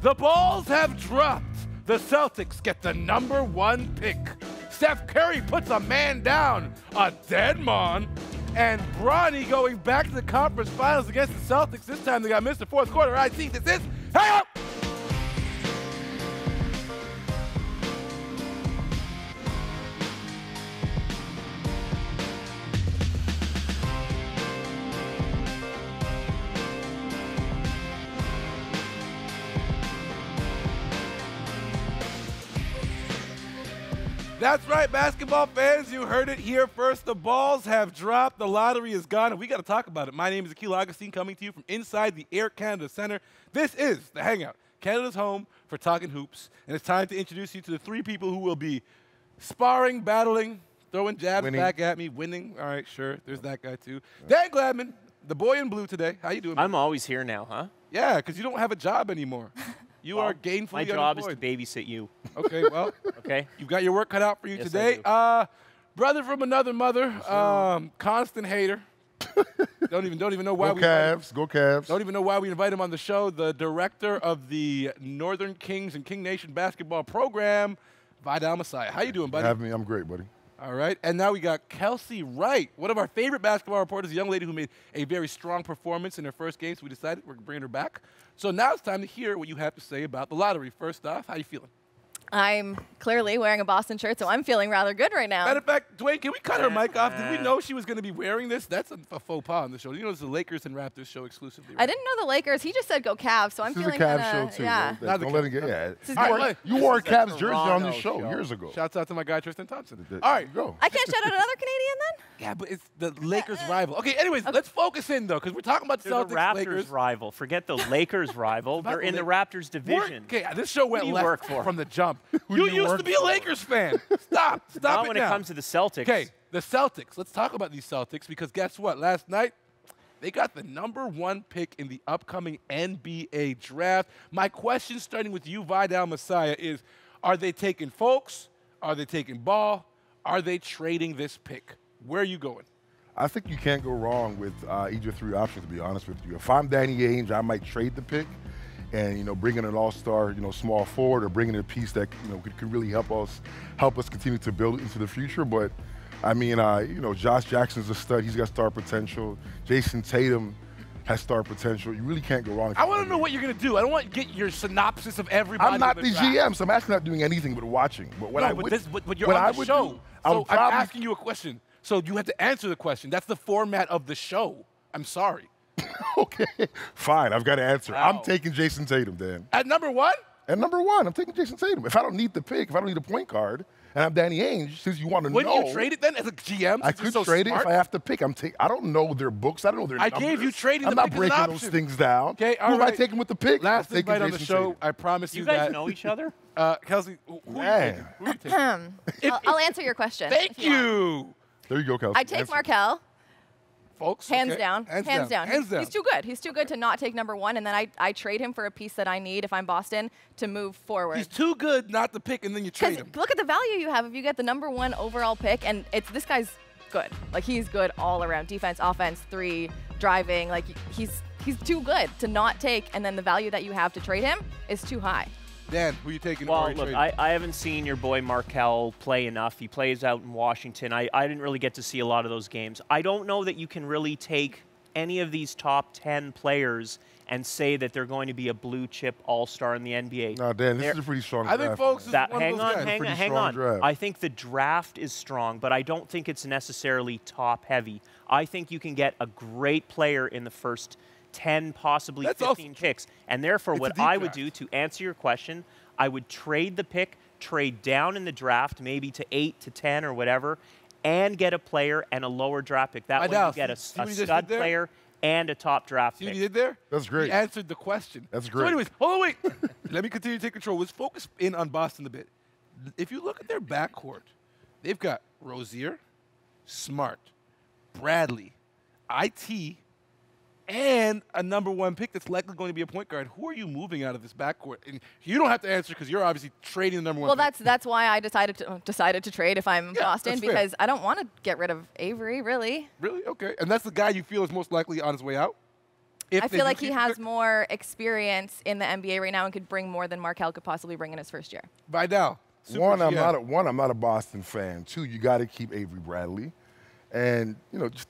The balls have dropped. The Celtics get the #1 pick. Steph Curry puts a man down, a dead man. And Bronny going back to the conference finals against the Celtics. This time they got missed the fourth quarter. I see this is Hangout. That's right, basketball fans. You heard it here first. The balls have dropped. The lottery is gone, and we got to talk about it. My name is Akil Augustine, coming to you from inside the Air Canada Centre. This is the Hangout, Canada's home for talking hoops, and it's time to introduce you to the 3 people who will be sparring, battling, throwing jabs back at me, winning. All right, sure. There's that guy too. Dan Gladman, the boy in blue today. How you doing, man? I'm always here now, huh? Yeah, because you don't have a job anymore. You are gainfully My job unemployed. is to babysit you. Okay, well, okay. You've got your work cut out for you Yes, today. Brother from another mother, constant hater. don't even know why Go Cavs, go Cavs. Don't even know why we invite him on the show. The director of the Northern Kings and King Nation basketball program, Vidal Messiah. How you doing, buddy? Have me. I'm great, buddy. All right, and now we got Kelsey Wright, one of our favorite basketball reporters, a young lady who made a very strong performance in her first game, so we decided we're bringing her back. So now it's time to hear what you have to say about the lottery. First off, how you feeling? I'm clearly wearing a Boston shirt, so I'm feeling rather good right now. Matter of fact, Dwayne, can we cut her mic off? Did we know she was going to be wearing this? That's a faux pas on the show. You know, it's the Lakers and Raptors show exclusively. Right? I didn't know the Lakers. He just said go Cavs, so I'm feeling kind kind of show too. yeah. Don't let it get. Yeah. All right, You wore a Cavs jersey on this show years ago. Shouts out to my guy Tristan Thompson. All right, go. I can't shout out another Canadian then? Yeah, but it's the Lakers rival. Okay, anyways, let's focus in though, because we're talking about They're Celtics, the Raptors Lakers. rival. Forget the Lakers rival. They're in the Raptors division. Okay, this show went do you left work for? from the jump. You used to be a Lakers fan. Stop Not it when now. it comes to the Celtics. Okay, the Celtics. Let's talk about these Celtics because guess what? Last night, they got the #1 pick in the upcoming NBA draft. My question, starting with you, Vidal Messiah, is are they taking Folks? Are they taking Ball? Are they trading this pick? Where are you going? I think you can't go wrong with either 3 options, to be honest with you. If I'm Danny Ainge, I might trade the pick and, bring in an all-star, small forward or bring in a piece that, could really help us continue to build into the future. But, I mean, Josh Jackson's a stud. He's got star potential. Jason Tatum has star potential. You really can't go wrong. I want to know what you're going to do. I don't want to get your synopsis of everybody. I'm not the draft. GM, so I'm actually not doing anything but watching. But what but you're on the show. So I'm asking you a question. So you have to answer the question. That's the format of the show. I'm sorry. Okay, fine. I've got to answer. Wow. I'm taking Jason Tatum, Dan. At #1? At #1, I'm taking Jason Tatum. If I don't need the pick, if I don't need a point guard, and I'm Danny Ainge, since you want to know. Wouldn't you trade it then as a GM? I could trade it if I have to pick. I don't know their books. I don't know their numbers. I gave you trading I'm the not pick as an breaking those option. things down. Okay, all Who am I right. taking with the pick? Last I'm taking invite on the Jason show, Tatum. I promise You you guys that. know each other? Kelsey, who are Man. you taking? I'll answer your question. Thank if you want. you. There you go, Kelsey. I take Answer. Markelle. Folks, Hands okay. down. Hands down. Hands down. He's too good. He's too good to not take #1, and then I trade him for a piece that I need if I'm Boston to move forward. He's too good not to pick, and then you trade him. Look at the value you have if you get the #1 overall pick, and this guy's good. Like, he's good all around. Defense, offense, 3, driving. Like, he's too good to not take, and then the value that you have to trade him is too high. Dan, who are you taking? Well, or you look, trading? I haven't seen your boy Markelle play enough. He plays out in Washington. I didn't really get to see a lot of those games. I don't know that you can really take any of these top 10 players and say that they're going to be a blue chip all-star in the NBA. No, Dan, this is a pretty strong I draft. think folks is one of hang those on, guys. hang strong on. draft. I think the draft is strong, but I don't think it's necessarily top-heavy. I think you can get a great player in the first 10, possibly 15 picks. And therefore, what I would do to answer your question, I would trade the pick, trade down in the draft, maybe to 8 to 10 or whatever, and get a player and a lower draft pick. That way you get a stud player and a top draft See pick. what you did there? That's great. He answered the question. That's great. So anyways, hold on, wait. Let me continue to take control. Let's focus in on Boston a bit. If you look at their backcourt, they've got Rozier, Smart, Bradley, IT, and a #1 pick that's likely going to be a point guard. Who are you moving out of this backcourt? And you don't have to answer because you're obviously trading the #1 Well, pick. that's why I decided to trade if I'm Boston, that's fair. because I don't want to get rid of Avery, really. Really? Okay. And that's the guy you feel is most likely on his way out? I feel like he has more experience in the NBA right now and could bring more than Markelle could possibly bring in his first year. Vidal. One, I'm not a Boston fan. Two, you got to keep Avery Bradley. And, you know, just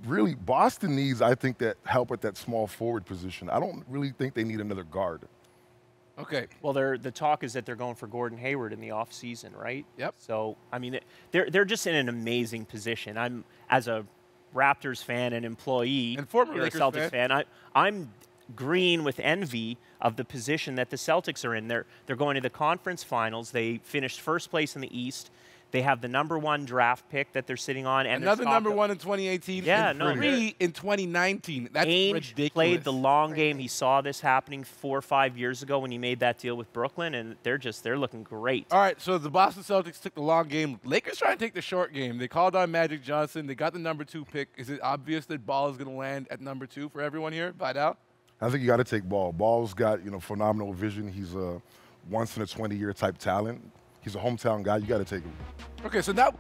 really, Boston needs, I think, that help at that small forward position. I don't really think they need another guard. Okay. Well, the talk is that they're going for Gordon Hayward in the offseason, right? Yep. So, I mean, they're just in an amazing position. I'm, as a Raptors fan and employee, and former Lakers Celtics fan, I'm green with envy of the position that the Celtics are in. They're going to the conference finals. They finished first place in the East. They have the #1 draft pick that they're sitting on. And another #1 in 2018. Yeah, and no, 3 in 2019. That's Ainge ridiculous. played the long game. He saw this happening 4 or 5 years ago when he made that deal with Brooklyn, and they're looking great. All right, so the Boston Celtics took the long game. Lakers trying to take the short game. They called on Magic Johnson. They got the #2 pick. Is it obvious that Ball is going to land at #2 for everyone here? Vidal? I think you got to take Ball. Ball's got, you know, phenomenal vision. He's a once-in-a-20-year type talent. He's a hometown guy. You got to take him. Okay, so now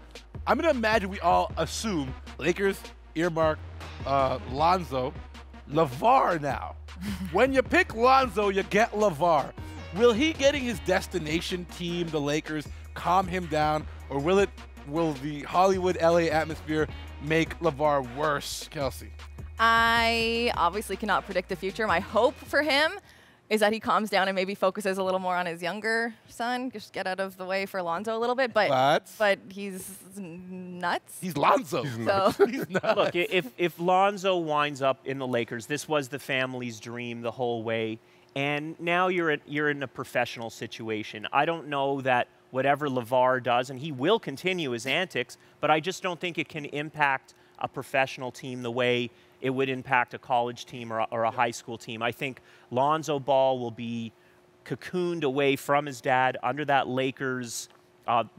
I'm going to imagine we all assume Lakers earmark Lonzo. LeVar now. When you pick Lonzo, you get LeVar. Will he getting his destination team, the Lakers, calm him down, or will the Hollywood LA atmosphere make LeVar worse, Kelsey? I obviously cannot predict the future. My hope for him is that he calms down and maybe focuses a little more on his younger son. Just get out of the way for Lonzo a little bit. But he's nuts. He's Lonzo. He's nuts. So. He's nuts. Look, if Lonzo winds up in the Lakers, this was the family's dream the whole way. And now you're in a professional situation. I don't know that whatever LeVar does, and he will continue his antics, but I just don't think it can impact a professional team the way it would impact a college team or a high school team. I think Lonzo Ball will be cocooned away from his dad under that Lakers,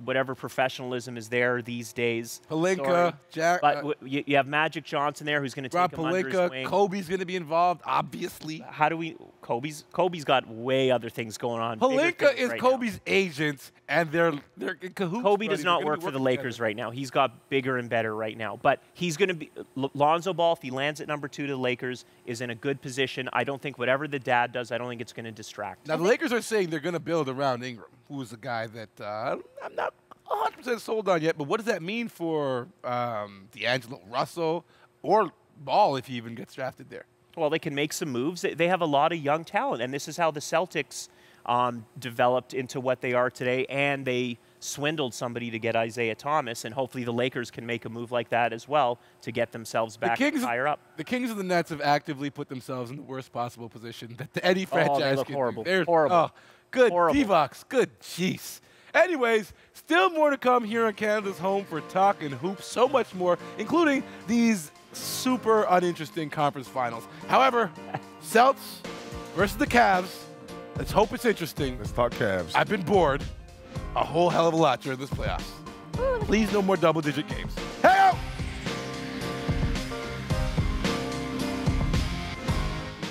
whatever professionalism is there these days. Pelinka, Jack. But you have Magic Johnson there who's going to take him under his wing. Kobe's going to be involved, obviously. How do we? Kobe's got way other things going on. Pelinka is right Kobe's now. agent, and they're in cahoots. Kobe does not work for the Lakers right now. He's got bigger and better right now. But he's going to be Lonzo Ball. If he lands at #2 to the Lakers, is in a good position. I don't think whatever the dad does, I don't think it's going to distract. Now the Lakers are saying they're going to build around Ingram, who is a guy that I'm not 100% sold on yet. But what does that mean for D'Angelo Russell or Ball if he even gets drafted there? Well, they can make some moves. They have a lot of young talent, and this is how the Celtics developed into what they are today, and they swindled somebody to get Isaiah Thomas, and hopefully the Lakers can make a move like that as well to get themselves back higher up. The Kings and the Nets have actively put themselves in the worst possible position that any franchise they look can horrible. do. Horrible. Oh, good, Horrible. Divox, good, jeez. Anyways, still more to come here on Canada's home for Talk and Hoops. So much more, including these super uninteresting conference finals. However, Celts versus the Cavs. Let's hope it's interesting. Let's talk Cavs. I've been bored a whole hell of a lot during this playoffs. Please, no more double-digit games.